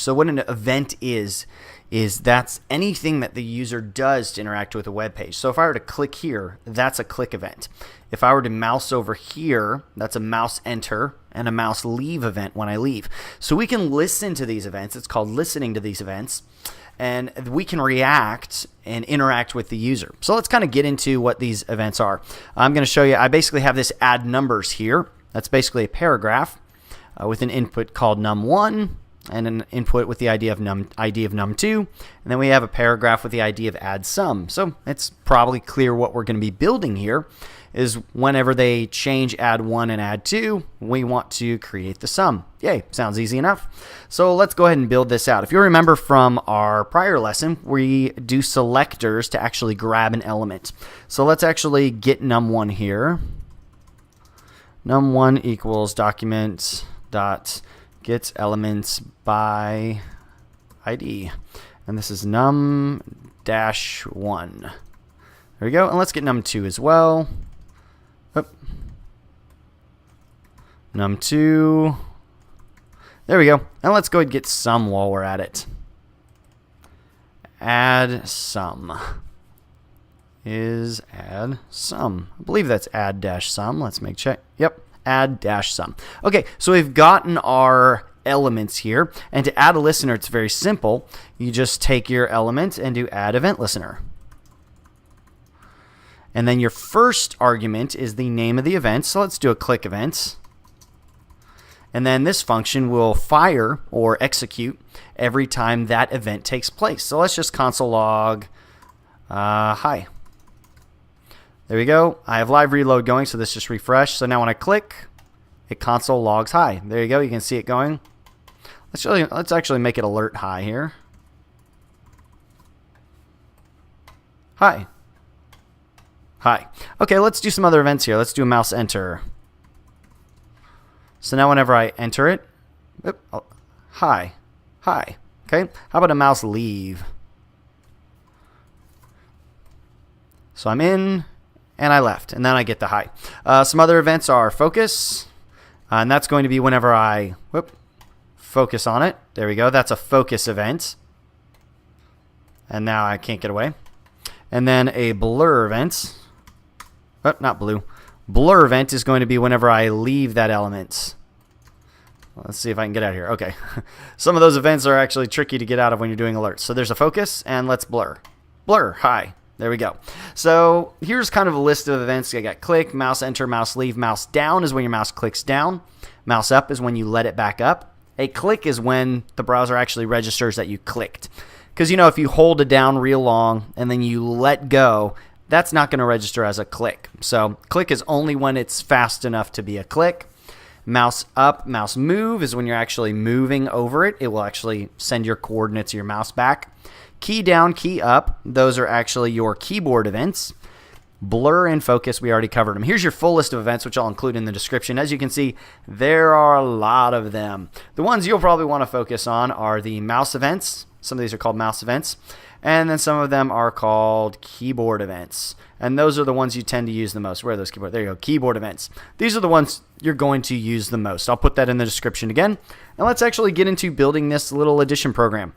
So what an event is that's anything that the user does to interact with a web page. So if I were to click here, that's a click event. If I were to mouse over here, that's a mouse enter and a mouse leave event when I leave. So we can listen to these events. It's called listening to these events. And we can react and interact with the user. So let's kind of get into what these events are. I'm going to show you, I basically have this add numbers here. That's basically a paragraph with an input called num1 and an input with the ID of num2. And then we have a paragraph with the ID of add sum. So it's probably clear what we're going to be building here is whenever they change add 1 and add 2, we want to create the sum. Yay, sounds easy enough. So let's go ahead and build this out. If you remember from our prior lesson, we do selectors to actually grab an element. So let's actually get num1 here. Num1 equals document dot get elements by ID. And this is num-1. There we go. And let's get num2 as well. Oop. Num2. There we go. And let's go ahead and get sum while we're at it. Add sum is add sum. I believe that's add dash sum. Let's make check. Yep. Add dash sum. Okay, so we've gotten our elements here. And to add a listener, it's very simple. You just take your element and do add event listener. And then your first argument is the name of the event. So let's do a click event. And then this function will fire or execute every time that event takes place. So let's just console log hi. There we go. I have live reload going, so this just refreshed. So now when I click, it console logs hi. There you go. You can see it going. Let's actually make it alert hi here. Hi. Hi. Okay, let's do some other events here. Let's do a mouse enter. So now whenever I enter it, hi. Hi. Okay. How about a mouse leave? So I'm in and I left, and then I get the hi. Some other events are focus, and that's going to be whenever I focus on it. There we go. That's a focus event. And now I can't get away. And then a blur event. Oh, not blue. Blur event is going to be whenever I leave that element. Let's see if I can get out of here. Okay. Some of those events are actually tricky to get out of when you're doing alerts. So there's a focus, and let's blur. Blur, hi. There we go. So here's kind of a list of events. I got click, mouse enter, mouse leave. Mouse down is when your mouse clicks down. Mouse up is when you let it back up. A click is when the browser actually registers that you clicked. Because, you know, if you hold it down real long and then you let go, that's not going to register as a click. So click is only when it's fast enough to be a click. Mouse up, mouse move is when you're actually moving over it. It will actually send your coordinates of your mouse back. Key down, key up, those are actually your keyboard events. Blur and focus, we already covered them. Here's your full list of events, which I'll include in the description. As you can see, there are a lot of them. The ones you'll probably want to focus on are the mouse events. Some of these are called mouse events. And then some of them are called keyboard events. And those are the ones you tend to use the most. Where are those keyboard? There you go, keyboard events. These are the ones you're going to use the most. I'll put that in the description again. And let's actually get into building this little addition program.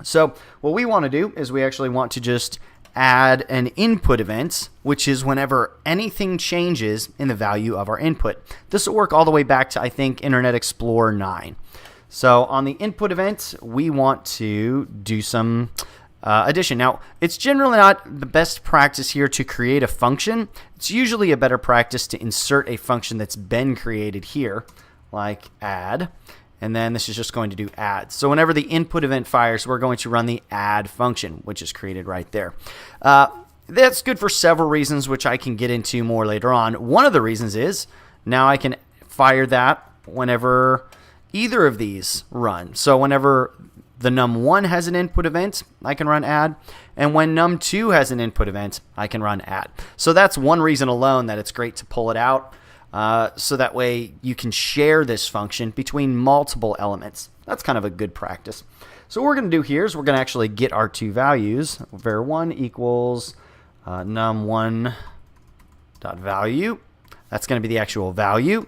So what we want to do is we actually want to just add an input event, which is whenever anything changes in the value of our input. This will work all the way back to, I think, Internet Explorer 9. So on the input event, we want to do some addition. Now, it's generally not the best practice here to create a function. It's usually a better practice to insert a function that's been created here, like add. And then this is just going to do add. So whenever the input event fires, we're going to run the add function, which is created right there. That's good for several reasons, which I can get into more later on. One of the reasons is now I can fire that whenever either of these run. So whenever the num1 has an input event, I can run add. And when num2 has an input event, I can run add. So that's one reason alone that it's great to pull it out. So that way you can share this function between multiple elements. That's kind of a good practice. So what we're going to do here is we're going to actually get our two values. var1 equals num1 dot value. That's going to be the actual value.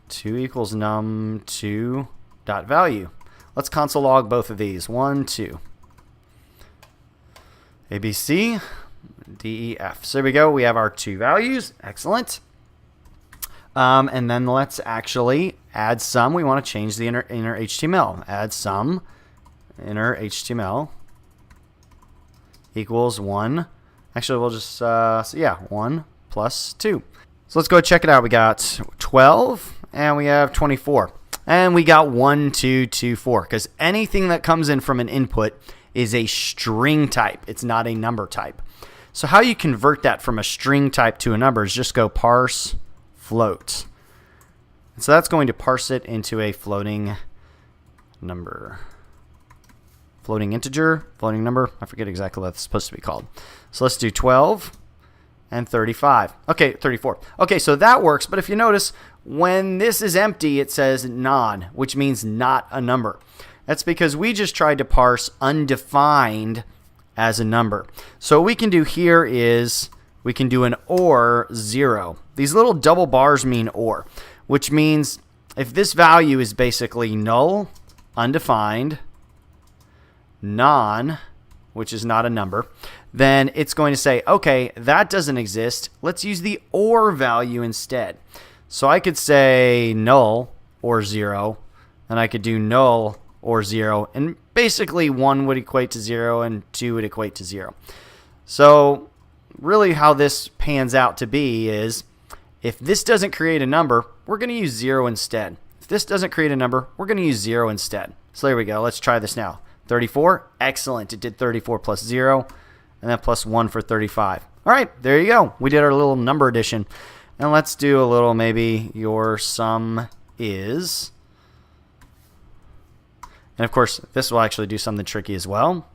2 equals num2 dot value. Let's console log both of these. 1, 2. A, B, C, D, E, F. So there we go. We have our 2 values. Excellent. And then let's actually add some. We want to change the inner HTML. Add some inner HTML equals 1. Actually, we'll just, so yeah, 1 plus 2. So let's go check it out. We got 12 and we have 24. And we got 1, 2, 2, 4. Because anything that comes in from an input is a string type. It's not a number type. So how you convert that from a string type to a number is just go parse float. And so that's going to parse it into a floating number. Floating integer, floating number. I forget exactly what it's supposed to be called. So let's do 12 and 35. Okay, 34. Okay, so that works. But if you notice, when this is empty, it says non, which means not a number. That's because we just tried to parse undefined as a number. So what we can do here is we can do an or 0. These little double bars mean or, which means if this value is basically null, undefined, non, which is not a number, then it's going to say, okay, that doesn't exist. Let's use the or value instead. So I could say null or 0, and I could do null or 0, and basically 1 would equate to 0 and 2 would equate to 0. So really how this pans out to be is if this doesn't create a number, we're going to use 0 instead. If this doesn't create a number, we're going to use 0 instead. So there we go. Let's try this now. 34. Excellent. It did 34 plus 0, and then plus 1 for 35. All right, there you go. We did our little number addition. And let's do a little maybe your sum is. And of course, this will actually do something tricky as well.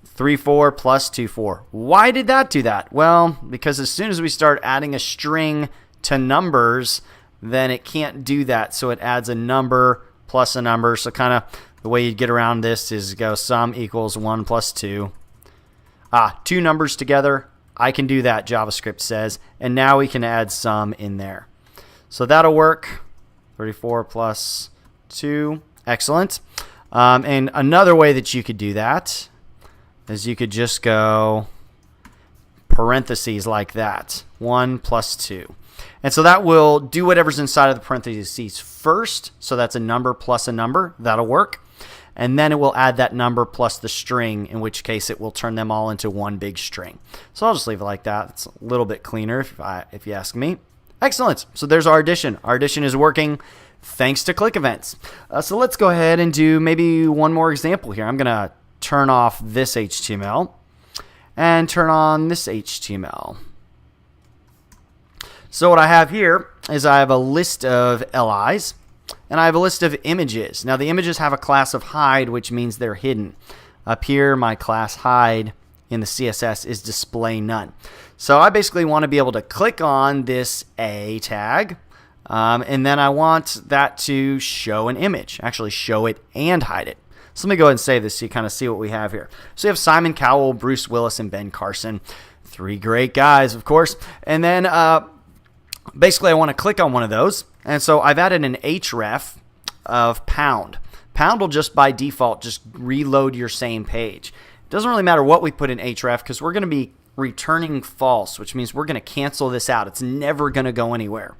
3, 4 plus 2, 4. Why did that do that? Well, because as soon as we start adding a string to numbers, then it can't do that. So it adds a number plus a number. So kind of the way you get around this is go sum equals 1 plus 2. 2 numbers together. I can do that, JavaScript says. And now we can add sum in there. So that'll work. 34 plus 2. Excellent. And another way that you could do that is you could just go parentheses like that. 1 plus 2. And so that will do whatever's inside of the parentheses first. So that's a number plus a number. That'll work. And then it will add that number plus the string, in which case it will turn them all into one big string. So I'll just leave it like that. It's a little bit cleaner if you ask me. Excellent. So there's our addition. Our addition is working thanks to click events. So let's go ahead and do maybe one more example here. I'm going to turn off this HTML and turn on this HTML. So what I have here is I have a list of LIs and I have a list of images. Now the images have a class of hide, which means they're hidden. Up here, my class hide in the CSS is display none. So I basically want to be able to click on this A tag, and then I want that to show an image, actually show it and hide it. So let me go ahead and save this so you kind of see what we have here. So we have Simon Cowell, Bruce Willis, and Ben Carson. 3 great guys, of course. And then basically I want to click on one of those. And so I've added an href of pound. Pound will just by default just reload your same page. It doesn't really matter what we put in href because we're going to be returning false, which means we're going to cancel this out. It's never going to go anywhere.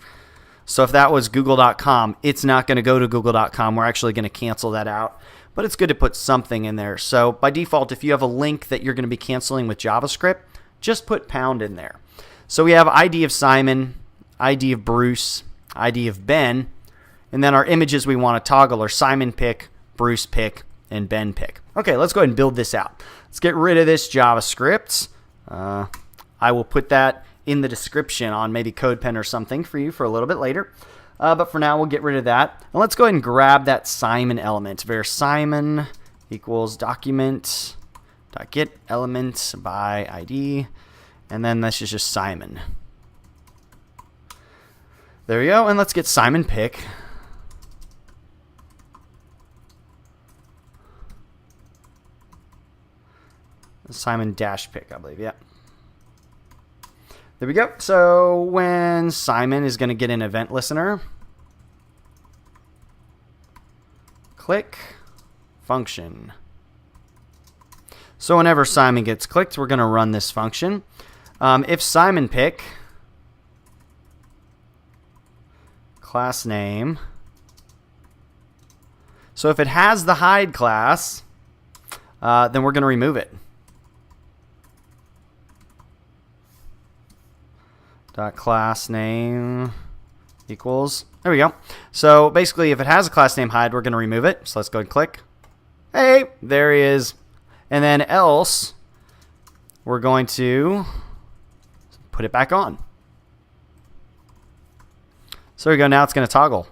So if that was google.com, it's not going to go to google.com. We're actually going to cancel that out. But it's good to put something in there. So by default, if you have a link that you're going to be canceling with JavaScript, just put pound in there. So we have ID of Simon, ID of Bruce, ID of Ben, and then our images we want to toggle are Simon pick, Bruce pick, and Ben pick. Okay, let's go ahead and build this out. Let's get rid of this JavaScript. I will put that in the description on maybe CodePen or something for you for a little bit later. But for now, we'll get rid of that. And let's go ahead and grab that Simon element. Var Simon equals document.get element by ID. And then this is just Simon. There we go. And let's get Simon pick. Simon dash pick, I believe. Yeah. There we go. So when Simon is going to get an event listener, click function. So whenever Simon gets clicked, we're going to run this function. If Simon pick class name, so if it has the hide class, then we're going to remove it. Dot class name equals, there we go. So basically, if it has a class name hide, we're going to remove it. So let's go and click. Hey, there he is. And then else, we're going to put it back on. So there we go. Now it's going to toggle.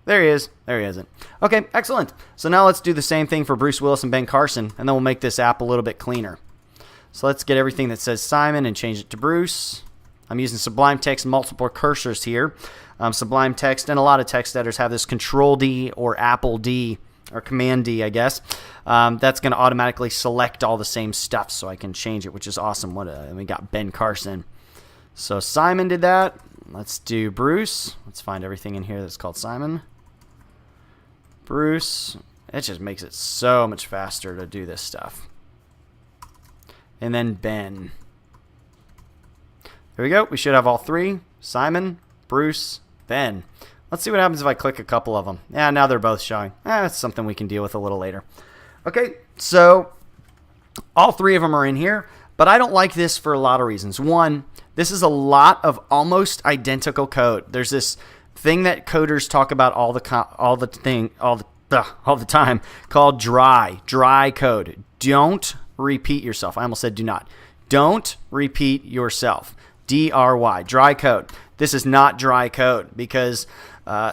There he is. There he isn't. Okay, excellent. So now let's do the same thing for Bruce Willis and Ben Carson, and then we'll make this app a little bit cleaner. So let's get everything that says Simon and change it to Bruce. I'm using Sublime Text multiple cursors here. Sublime Text and a lot of text editors have this Control D or Apple D or Command D, I guess. That's going to automatically select all the same stuff so I can change it, which is awesome. We got Ben Carson. So Simon did that. Let's do Bruce. Let's find everything in here that's called Simon. Bruce. It just makes it so much faster to do this stuff. And then Ben. There we go. We should have all three. Simon, Bruce, Ben. Let's see what happens if I click a couple of them. Yeah, now they're both showing. That's something we can deal with a little later. Okay, so all three of them are in here, but I don't like this for a lot of reasons. One, this is a lot of almost identical code. There's this thing that coders talk about all the time called dry code. Don't repeat yourself. I almost said do not. Don't repeat yourself. DRY, dry code. This is not dry code because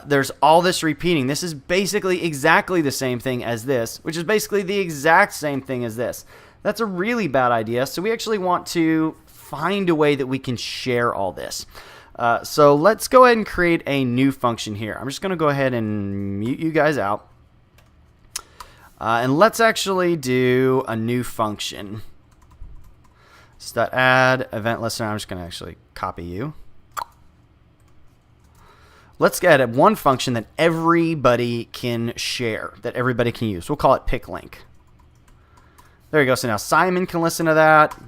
there's all this repeating. This is basically exactly the same thing as this, which is basically the exact same thing as this. That's a really bad idea. So we actually want to find a way that we can share all this. So let's go ahead and create a new function here. I'm just going to go ahead and mute you guys out. And let's actually do a new function. Add event listener. I'm just going to actually copy you. Let's get one function that everybody can share, that everybody can use. We'll call it pick link. There you go. So now Simon can listen to that,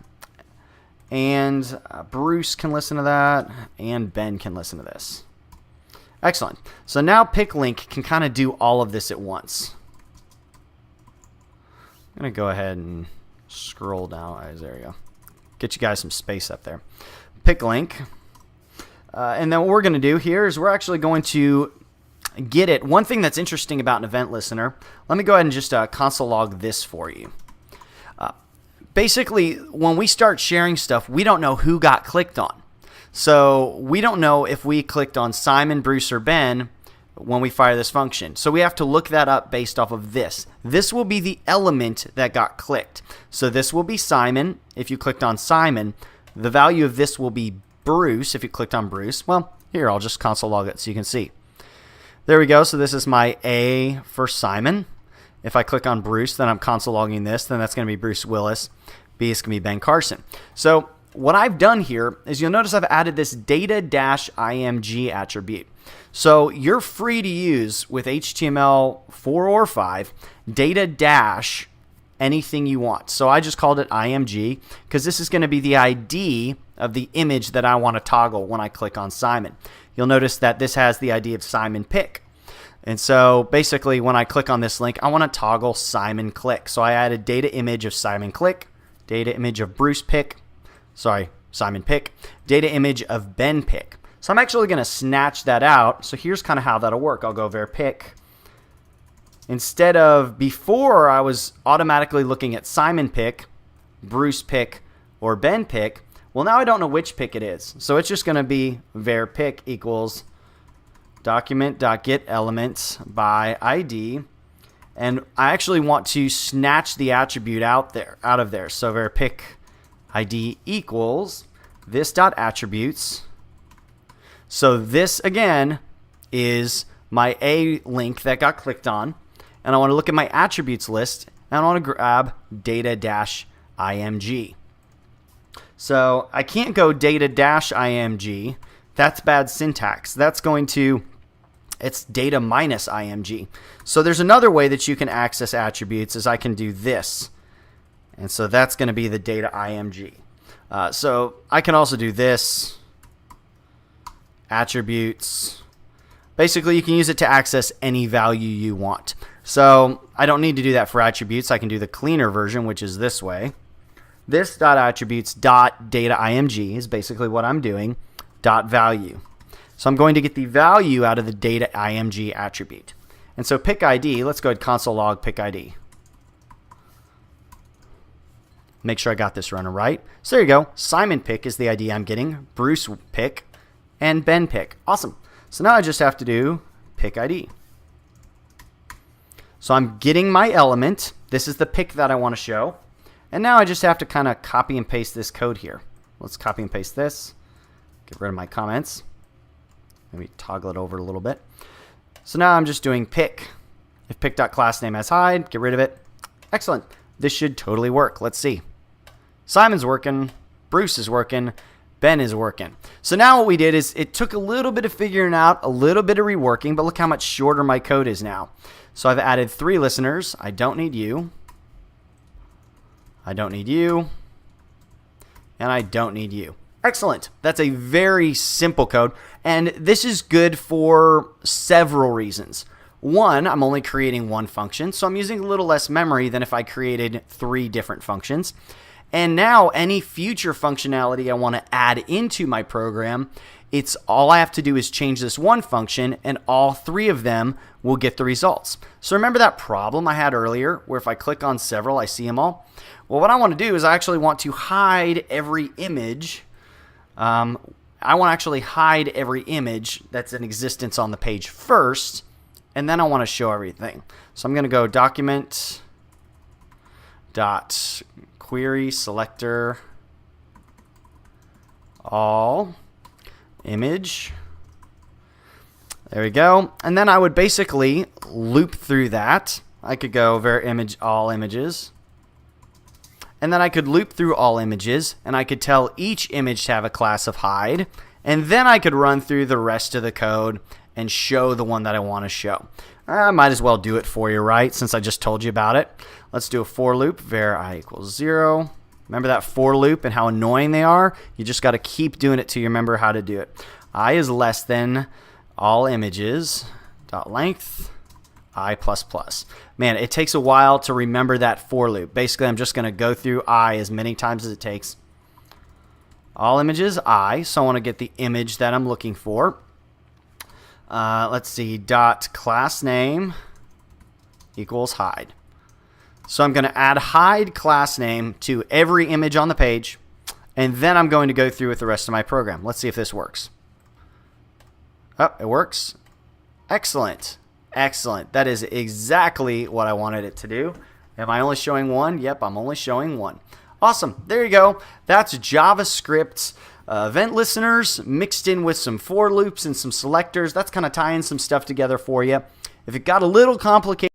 and Bruce can listen to that, and Ben can listen to this. Excellent. So now pick link can kind of do all of this at once. I'm going to go ahead and scroll down. There you go. Get you guys some space up there. Pick link. And then what we're going to do here is we're actually going to get it. One thing that's interesting about an event listener, let me go ahead and just console log this for you. Basically, when we start sharing stuff, we don't know who got clicked on. So we don't know if we clicked on Simon, Bruce, or Ben when we fire this function. So we have to look that up based off of this. This will be the element that got clicked. So this will be Simon if you clicked on Simon. The value of this will be Bruce if you clicked on Bruce. Well, here, I'll just console log it so you can see. There we go. So this is my A for Simon. If I click on Bruce, then I'm console logging this. Then that's going to be Bruce Willis. B is going to be Ben Carson. So what I've done here is you'll notice I've added this data-img attribute. So you're free to use with HTML4 or 5 data- anything you want. So I just called it img because this is going to be the ID of the image that I want to toggle when I click on Simon. You'll notice that this has the ID of Simon pick. And so basically when I click on this link, I want to toggle Simon click. So I added data image of Simon click, data image of Bruce pick, Simon pick, data image of Ben pick. So I'm actually going to snatch that out. So here's kind of how that'll work. I'll go var pick. Instead of before I was automatically looking at Simon pick, Bruce pick, or Ben pick, well now I don't know which pick it is. So it's just going to be var pick equals document.getElements by ID. And I actually want to snatch the attribute out of there. So var pick ID equals this.attributes. So this again is my A link that got clicked on. And I want to look at my attributes list, and I want to grab data-img. So I can't go data-img. That's bad syntax. That's going to It's data minus img. So there's another way that you can access attributes is I can do this. And so that's going to be the data img. So I can also do this, attributes. Basically, you can use it to access any value you want. So I don't need to do that for attributes. I can do the cleaner version, which is this way. This dot attributes dot data img is basically what I'm doing, dot value. So I'm going to get the value out of the data img attribute. And so pick ID, let's go ahead console log pick ID. Make sure I got this running right. So there you go. Simon pick is the ID I'm getting, Bruce pick, and Ben pick. Awesome. So now I just have to do pick ID. So I'm getting my element. This is the pick that I want to show. And now I just have to kind of copy and paste this code here. Let's copy and paste this. Get rid of my comments. Maybe toggle it over a little bit. So now I'm just doing pick. If pick.className has hide, get rid of it. Excellent. This should totally work. Let's see. Simon's working. Bruce is working. Ben is working. So now what we did is it took a little bit of figuring out, a little bit of reworking, but look how much shorter my code is now. So I've added 3 listeners. I don't need you. I don't need you. And I don't need you. Excellent. That's a very simple code. And this is good for several reasons. One, I'm only creating one function, so I'm using a little less memory than if I created 3 different functions. And now any future functionality I want to add into my program, it's all I have to do is change this one function and all 3 of them will get the results. So remember that problem I had earlier where if I click on several, I see them all? Well, what I want to do is I actually want to hide every image. I want to actually hide every image that's in existence on the page first, and then I want to show everything. So I'm going to go document dot query selector all image. There we go. And then I would basically loop through that. I could go var image all images. And then I could loop through all images, and I could tell each image to have a class of hide. And then I could run through the rest of the code and show the one that I want to show. I might as well do it for you, right, since I just told you about it. Let's do a for loop, var I equals 0. Remember that for loop and how annoying they are? You just got to keep doing it till you remember how to do it. I is less than all images, dot length, I plus plus. Man, it takes a while to remember that for loop. Basically, I'm just going to go through I as many times as it takes. All images, I, so I want to get the image that I'm looking for. Let's see, dot class name equals hide. So I'm going to add hide class name to every image on the page, and then I'm going to go through with the rest of my program. Let's see if this works. Oh, it works. Excellent. Excellent. That is exactly what I wanted it to do. Am I only showing one? Yep, I'm only showing one. Awesome. There you go. That's JavaScript event listeners mixed in with some for loops and some selectors. That's kind of tying some stuff together for you. If it got a little complicated,